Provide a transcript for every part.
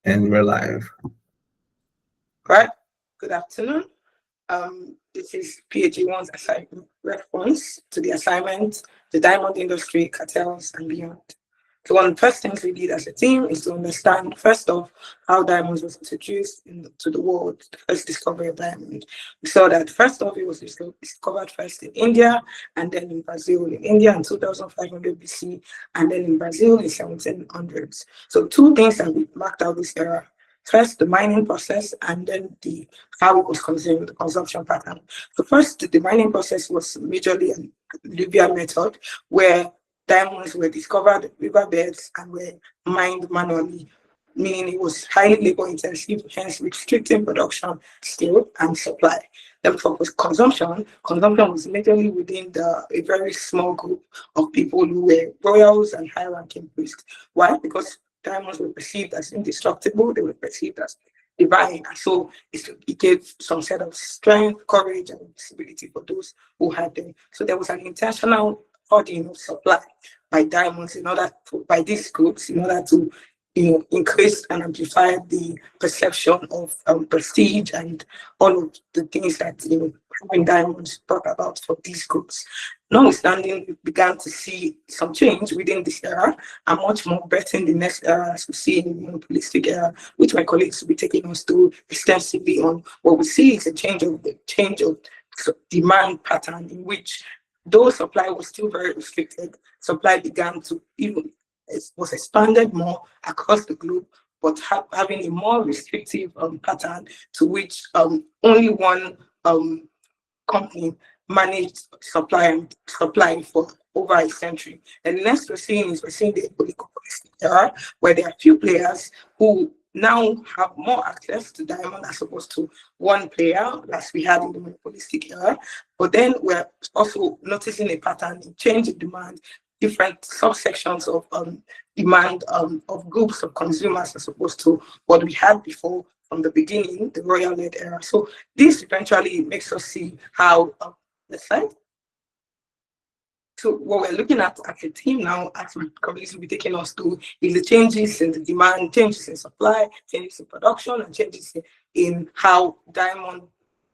And we're live. Right. Good afternoon. This is PAG 1's assignment response to the assignment, the diamond industry, cartels, and beyond. So one of the first things we did as a team is to understand, first off, how diamonds was introduced to the world, the first discovery of diamond. We saw that first off, it was discovered first in India, and then in Brazil. In India in 2500 BC, and then in Brazil in 1700s. So two things that we marked out this era. First, the mining process, and then how it was consumed, the consumption pattern. So first, the mining process was majorly an alluvial method, where diamonds were discovered riverbeds and were mined manually, meaning it was highly labor intensive, hence restricting production, skill, and supply. Then for consumption was majorly within a very small group of people who were royals and high-ranking priests. Why? Because diamonds were perceived as indestructible, they were perceived as divine, and so it gave some sort of strength, courage, and visibility for those who had them. So there was an intentional hoarding of supply by diamonds by these groups in order to increase and amplify the perception of prestige and all of the things that having diamonds brought about for these groups. Notwithstanding, we began to see some change within this era and much more better in the next era, as we see in the monopolistic era, which my colleagues will be taking us through extensively on. What we see is a change of demand pattern in which, though supply was still very restricted, supply began to was expanded more across the globe, but having a more restrictive pattern to which only one company managed supply for over a century. And the next we're seeing the oligopolistic era, where there are few players who now have more access to diamond as opposed to one player, as we had in the monopolistic era. But then we're also noticing a pattern in change in demand, different subsections of demand of groups of consumers as opposed to what we had before from the beginning, the royal-led era. So this eventually makes us see how, next slide. So what we're looking at as a team now, as my colleagues will be taking us through, is the changes in the demand, changes in supply, changes in production, and changes in how diamond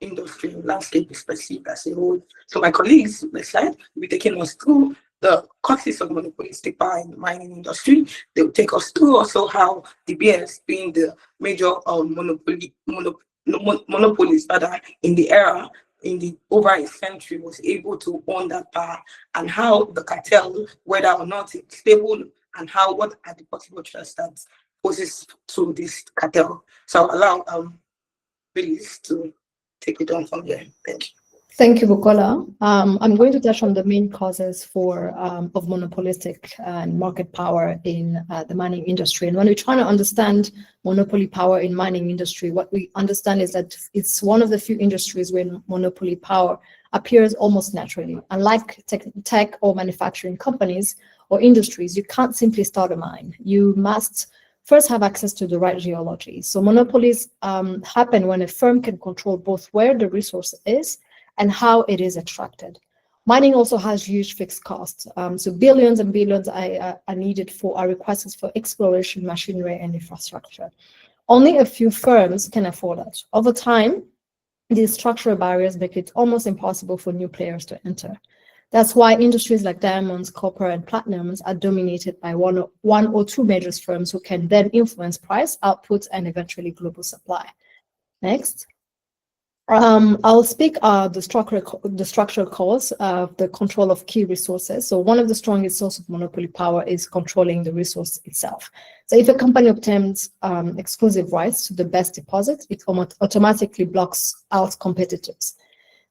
industry landscape is perceived as a whole. So my colleagues, next slide, will be taking us through the causes of monopolistic power in the mining industry. They will take us through also how De Beers, being the major monopolist in the era, in the over a century, was able to own that power, and how the cartel, whether or not it's stable, and what are the possible threats that poses to this cartel. So I'll allow Billy's to take it on from there. Thank you. Thank you, Bukola. I'm going to touch on the main causes of monopolistic and market power in the mining industry. And when we're trying to understand monopoly power in mining industry, what we understand is that it's one of the few industries where monopoly power appears almost naturally. Unlike tech or manufacturing companies or industries, you can't simply start a mine. You must first have access to the right geology. So monopolies happen when a firm can control both where the resource is and how it is extracted. Mining also has huge fixed costs. So billions and billions are requested for exploration, machinery, and infrastructure. Only a few firms can afford it. Over time, these structural barriers make it almost impossible for new players to enter. That's why industries like diamonds, copper, and platinums are dominated by one or two major firms who can then influence price, output, and eventually global supply. Next. I'll speak the structural cause of the control of key resources. So one of the strongest sources of monopoly power is controlling the resource itself. So if a company obtains exclusive rights to the best deposit, it automatically blocks out competitors.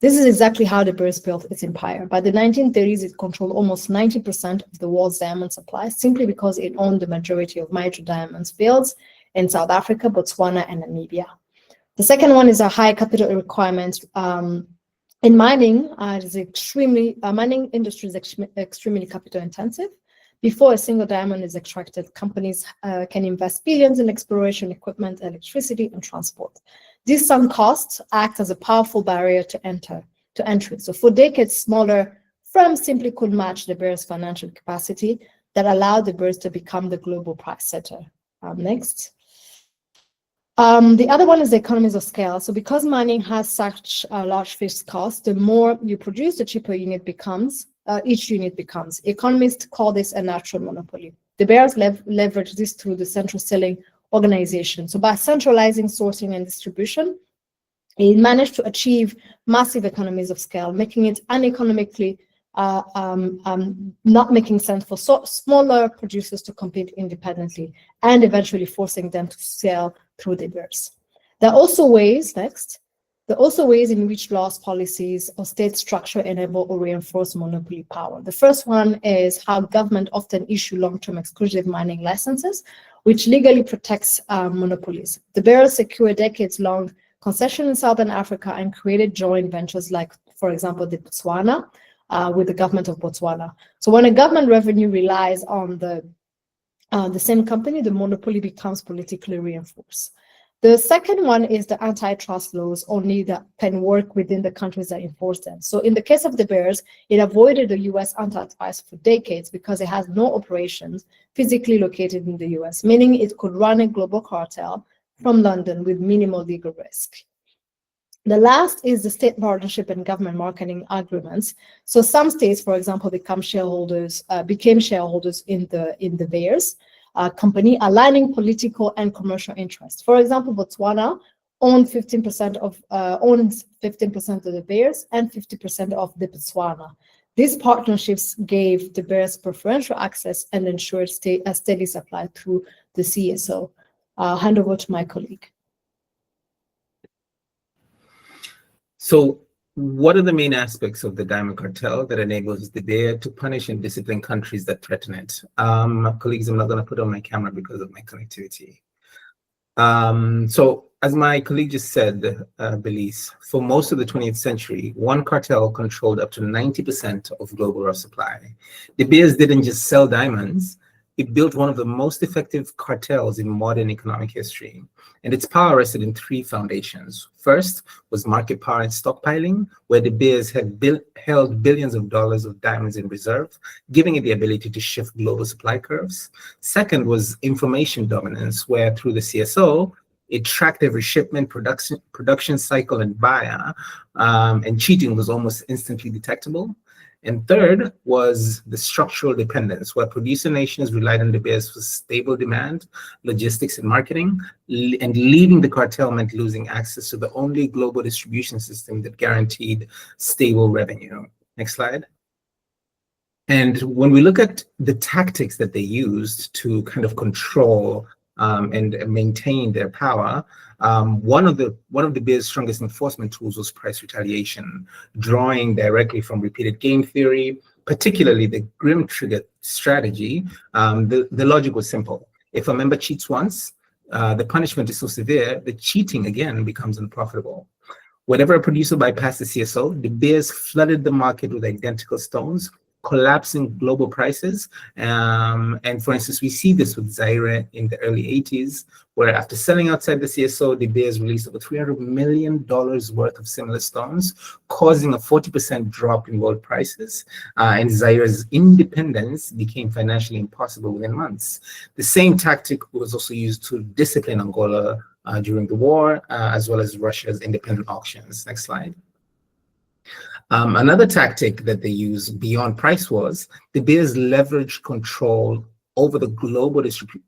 This is exactly how De Beers built its empire. By the 1930s, it controlled almost 90% of the world's diamond supply, simply because it owned the majority of major diamonds fields in South Africa, Botswana, and Namibia. The second one is a high capital requirement. In mining, mining industry is extremely capital intensive. Before a single diamond is extracted, companies can invest billions in exploration, equipment, electricity, and transport. These sunk costs act as a powerful barrier to entry. So for decades, smaller firms simply couldn't match De Beers' financial capacity that allowed De Beers to become the global price setter. Next. The other one is the economies of scale. So because mining has such a large fixed cost, the more you produce, the cheaper each unit becomes. Economists call this a natural monopoly. The bears leverage this through the central selling organization. So by centralizing sourcing and distribution, it managed to achieve massive economies of scale, making it uneconomically not making sense for smaller producers to compete independently, and eventually forcing them to sell through the bears. There are also ways in which laws, policies, or state structure enable or reinforce monopoly power. The first one is how government often issue long-term exclusive mining licenses, which legally protects monopolies. The bears secure decades-long concession in Southern Africa and created joint ventures like, for example, the Botswana, with the government of Botswana. So when a government revenue relies on the same company, the monopoly becomes politically reinforced. The second one is the antitrust laws only that can work within the countries that enforce them. So in the case of the bears, it avoided the US antitrust for decades because it has no operations physically located in the US, meaning it could run a global cartel from London with minimal legal risk. The last is the state partnership and government marketing agreements. So some states, for example, became shareholders in the bears company, aligning political and commercial interests. For example, Botswana owns 15% of the bears and 50% of the Botswana. These partnerships gave the bears preferential access and ensured a steady supply through the CSO. I'll hand over to my colleague. So what are the main aspects of the diamond cartel that enables the bear to punish and discipline countries that threaten it? Colleagues, I'm not going to put on my camera because of my connectivity. So as my colleague just said, Belize, for most of the 20th century, one cartel controlled up to 90% of global raw supply. De Beers didn't just sell diamonds, it built one of the most effective cartels in modern economic history. And its power rested in three foundations. First was market power and stockpiling, where De Beers had held billions of dollars of diamonds in reserve, giving it the ability to shift global supply curves. Second was information dominance, where through the CSO, it tracked every shipment, production cycle, and buyer, and cheating was almost instantly detectable. And third was the structural dependence, where producer nations relied on De Beers for stable demand, logistics, and marketing, and leaving the cartel meant losing access to the only global distribution system that guaranteed stable revenue. Next slide. And when we look at the tactics that they used to kind of control and maintain their power, one of the Bears' strongest enforcement tools was price retaliation, drawing directly from repeated game theory, particularly the grim trigger strategy. The logic was simple. If a member cheats once, the punishment is so severe that cheating again becomes unprofitable. Whenever a producer bypassed the CSO, the Bears flooded the market with identical stones, collapsing global prices. And for instance, we see this with Zaire in the early 80s, where after selling outside the CSO, De Beers released over $300 million worth of similar stones, causing a 40% drop in world prices. And Zaire's independence became financially impossible within months. The same tactic was also used to discipline Angola during the war, as well as Russia's independent auctions. Next slide. Another tactic that they used beyond price wars, De Beers leveraged control over the global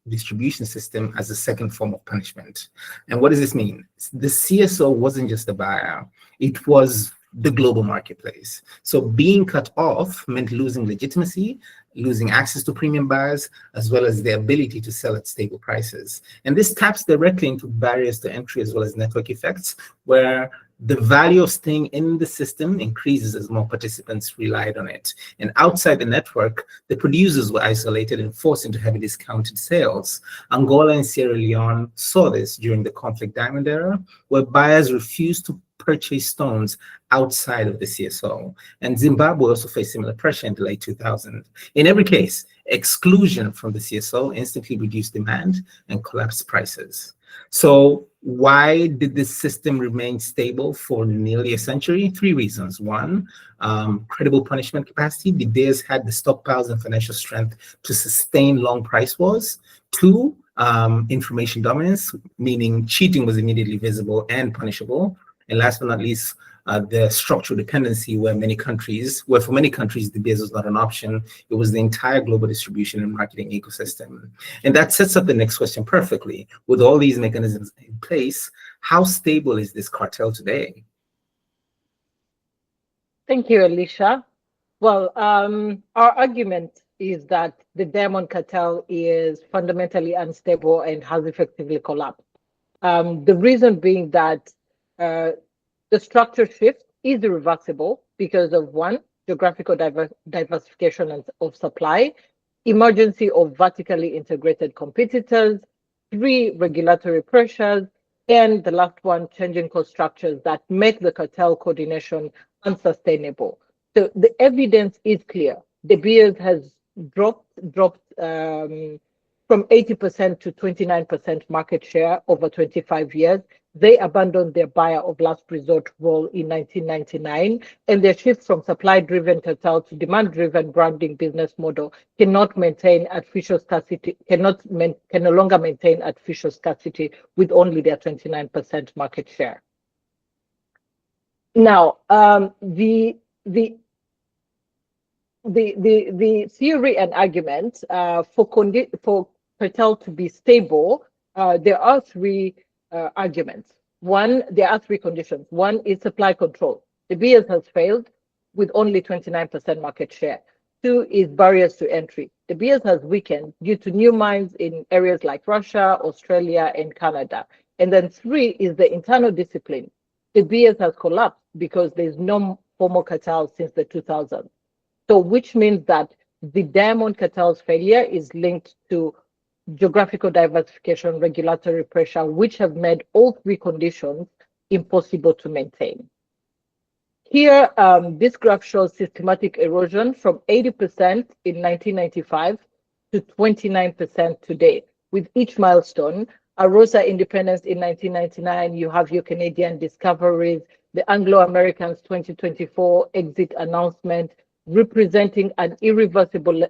distribution system as a second form of punishment. And what does this mean? The CSO wasn't just a buyer, it was the global marketplace. So being cut off meant losing legitimacy, losing access to premium buyers, as well as the ability to sell at stable prices. And this taps directly into barriers to entry as well as network effects, where the value of staying in the system increases as more participants relied on it. And outside the network, the producers were isolated and forced into heavy discounted sales. Angola and Sierra Leone saw this during the conflict diamond era, where buyers refused to purchase stones outside of the CSO. And Zimbabwe also faced similar pressure in the late 2000s. In every case, exclusion from the CSO instantly reduced demand and collapsed prices. So why did this system remain stable for nearly a century? Three reasons. One, credible punishment capacity. De Beers had the stockpiles and financial strength to sustain long price wars. Two, information dominance, meaning cheating was immediately visible and punishable. And last but not least, the structural dependency, where for many countries, De Beers was not an option. It was the entire global distribution and marketing ecosystem. And that sets up the next question perfectly. With all these mechanisms in place, how stable is this cartel today? Thank you, Alicia. Well, our argument is that the diamond cartel is fundamentally unstable and has effectively collapsed. The reason being that the structure shift is irreversible because of one, geographical diversification of supply, emergency of vertically integrated competitors, three, regulatory pressures, and the last one, changing cost structures that make the cartel coordination unsustainable. So the evidence is clear. De Beers has dropped from 80% to 29% market share over 25 years. They abandoned their buyer of last resort role in 1999, and their shift from supply-driven cartel to demand-driven branding business model cannot maintain artificial scarcity, can no longer maintain artificial scarcity with only their 29% market share. Now, the theory and argument for cartel to be stable, there are three arguments. One, there are three conditions. One is supply control. De Beers has failed with only 29% market share. Two is barriers to entry. De Beers has weakened due to new mines in areas like Russia, Australia, and Canada. And then three is the internal discipline. De Beers has collapsed because there's no formal cartel since the 2000s. So which means that the diamond cartel's failure is linked to geographical diversification, regulatory pressure, which have made all three conditions impossible to maintain. Here, this graph shows systematic erosion from 80% in 1995 to 29% today. With each milestone, Arosa independence in 1999, you have your Canadian discoveries, the Anglo-Americans 2024 exit announcement, representing an irreversible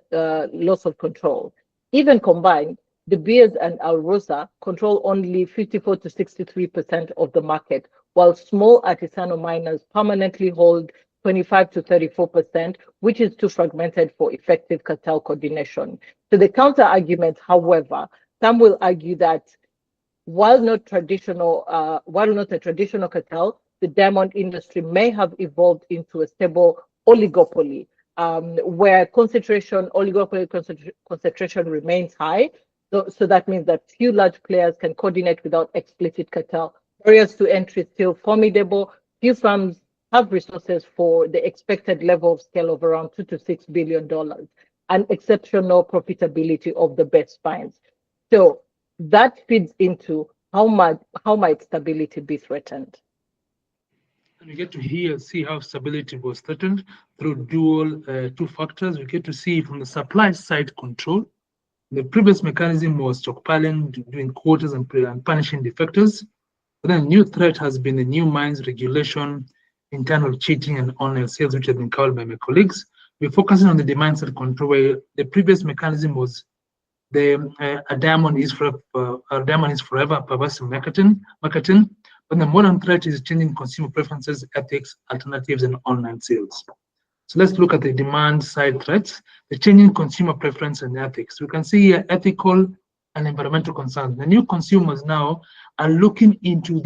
loss of control. Even combined, De Beers and Arosa control only 54 to 63% of the market, while small artisanal miners permanently hold 25 to 34%, which is too fragmented for effective cartel coordination. So the counter argument, however, some will argue that while not a traditional cartel, the diamond industry may have evolved into a stable oligopoly, where oligopoly concentration remains high. So that means that few large players can coordinate without explicit cartel. Barriers to entry still formidable. Few firms have resources for the expected level of scale of around $2 to $6 billion, and exceptional profitability of the best finds. So that feeds into how might stability be threatened. And we get to see how stability was threatened through two factors. We get to see from the supply side control. The previous mechanism was stockpiling, doing quotas and punishing defectors. But then a new threat has been the new mines regulation, internal cheating, and online sales, which have been covered by my colleagues. We're focusing on the demand side control, where the previous mechanism was a diamond is forever pervasive marketing. But the modern threat is changing consumer preferences, ethics, alternatives, and online sales. So let's look at the demand side threats, the changing consumer preference and ethics. We can see here ethical and environmental concerns. The new consumers now are looking into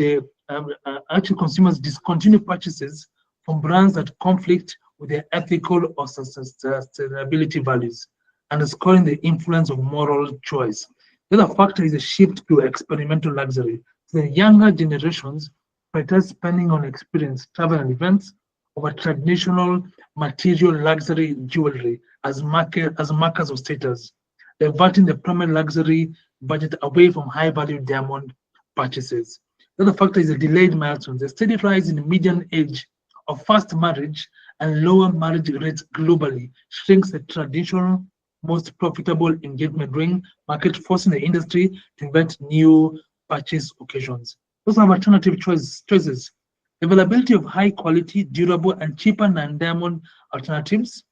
actually consumers discontinue purchases from brands that conflict with their ethical or sustainability values, underscoring the influence of moral choice. The other factor is a shift to experimental luxury. The younger generations prioritize spending on experience, travel, and events over traditional material luxury jewelry as markers of status, diverting the primary luxury budget away from high-value diamond purchases. The other factor is the delayed milestones. The steady rise in the median age of fast marriage and lower marriage rates globally shrinks the traditional most profitable engagement ring market, forcing the industry to invent new purchase occasions. Those are alternative choices. Availability of high quality, durable, and cheaper non-diamond alternatives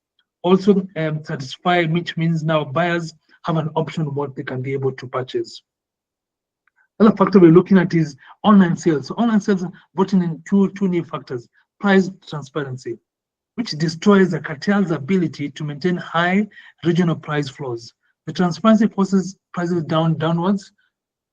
also satisfy, which means now buyers have an option of what they can be able to purchase. Another factor we're looking at is online sales. So online sales brought in two new factors: price transparency, which destroys the cartel's ability to maintain high regional price floors. The transparency forces prices downwards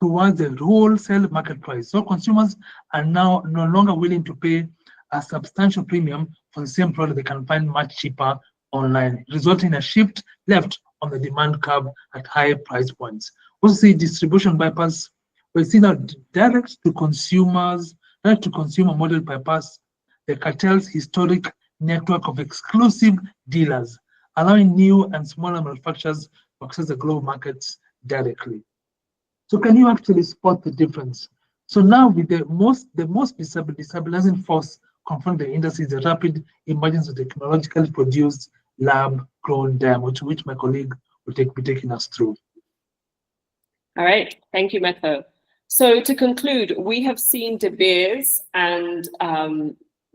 towards the wholesale market price. So consumers are now no longer willing to pay a substantial premium for the same product they can find much cheaper online, resulting in a shift left on the demand curve at high price points. Also see distribution bypass. We see now direct to consumer model bypass the cartel's historic network of exclusive dealers, allowing new and smaller manufacturers to access the global markets directly. So can you actually spot the difference? So now with the most destabilizing force confronting the industry is the rapid emergence of technologically produced lab-grown diamond, which my colleague will be taking us through. All right, thank you, Metho. So to conclude, we have seen De Beers and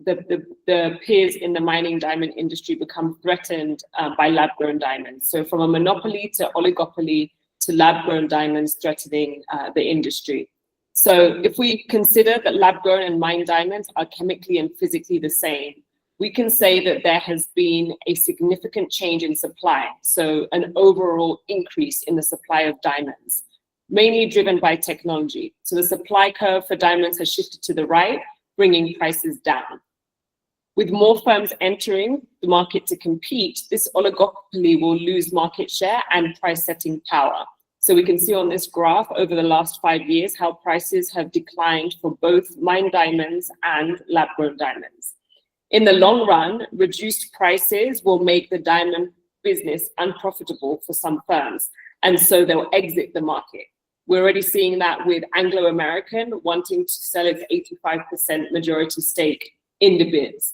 the peers in the mining diamond industry become threatened by lab-grown diamonds. So from a monopoly to oligopoly to lab-grown diamonds threatening the industry. So if we consider that lab-grown and mined diamonds are chemically and physically the same, we can say that there has been a significant change in supply. So an overall increase in the supply of diamonds, mainly driven by technology. So the supply curve for diamonds has shifted to the right, bringing prices down. With more firms entering the market to compete, this oligopoly will lose market share and price setting power. So we can see on this graph over the last 5 years how prices have declined for both mined diamonds and lab-grown diamonds. In the long run, reduced prices will make the diamond business unprofitable for some firms, and so they'll exit the market. We're already seeing that with Anglo American wanting to sell its 85% majority stake in De Beers.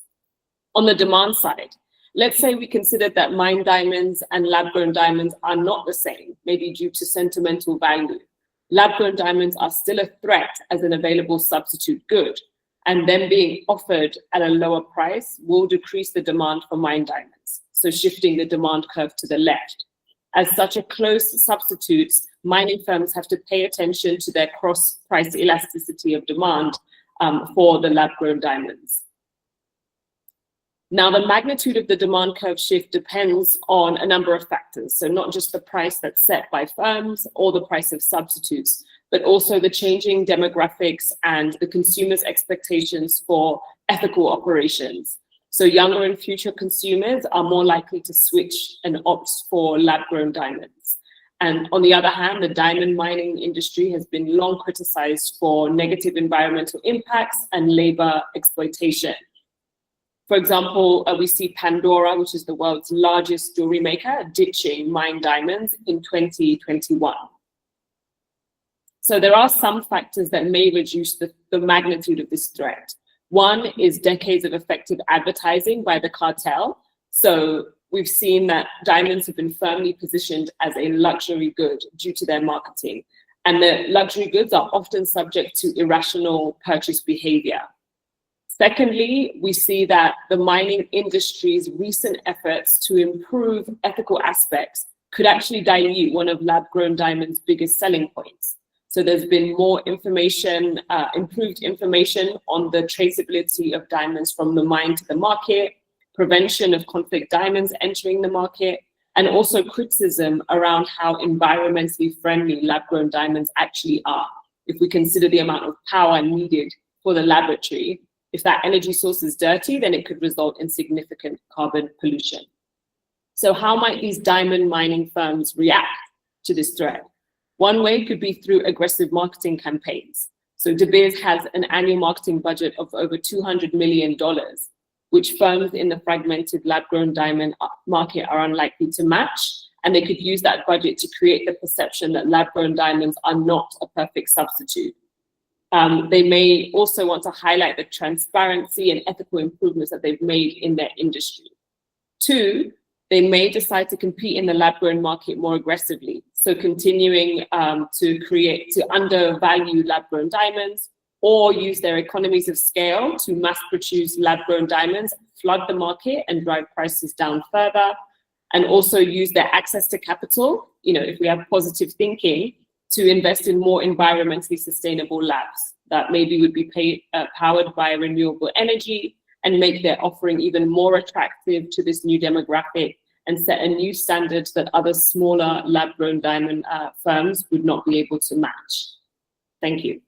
On the demand side, let's say we consider that mined diamonds and lab-grown diamonds are not the same, maybe due to sentimental value. Lab-grown diamonds are still a threat as an available substitute good, and them being offered at a lower price will decrease the demand for mined diamonds, so shifting the demand curve to the left. As such a close substitutes, mining firms have to pay attention to their cross-price elasticity of demand for the lab-grown diamonds. Now, the magnitude of the demand curve shift depends on a number of factors. So not just the price that's set by firms or the price of substitutes, but also the changing demographics and the consumer's expectations for ethical operations. So younger and future consumers are more likely to switch and opt for lab-grown diamonds. And on the other hand, the diamond mining industry has been long criticized for negative environmental impacts and labor exploitation. For example, we see Pandora, which is the world's largest jewelry maker, ditching mined diamonds in 2021. So there are some factors that may reduce the magnitude of this threat. One is decades of effective advertising by the cartel. So we've seen that diamonds have been firmly positioned as a luxury good due to their marketing. And the luxury goods are often subject to irrational purchase behavior. Secondly, we see that the mining industry's recent efforts to improve ethical aspects could actually dilute one of lab-grown diamonds' biggest selling points. So there's been more information, improved information on the traceability of diamonds from the mine to the market, prevention of conflict diamonds entering the market, and also criticism around how environmentally friendly lab-grown diamonds actually are. If we consider the amount of power needed for the laboratory, if that energy source is dirty, then it could result in significant carbon pollution. So how might these diamond mining firms react to this threat? One way could be through aggressive marketing campaigns. So De Beers has an annual marketing budget of over $200 million, which firms in the fragmented lab-grown diamond market are unlikely to match. And they could use that budget to create the perception that lab-grown diamonds are not a perfect substitute. They may also want to highlight the transparency and ethical improvements that they've made in their industry. Two, they may decide to compete in the lab-grown market more aggressively. So continuing to undervalue lab-grown diamonds, or use their economies of scale to mass produce lab-grown diamonds, flood the market and drive prices down further, and also use their access to capital, if we have positive thinking, to invest in more environmentally sustainable labs that maybe would be powered by renewable energy and make their offering even more attractive to this new demographic and set a new standard that other smaller lab-grown diamond firms would not be able to match. Thank you.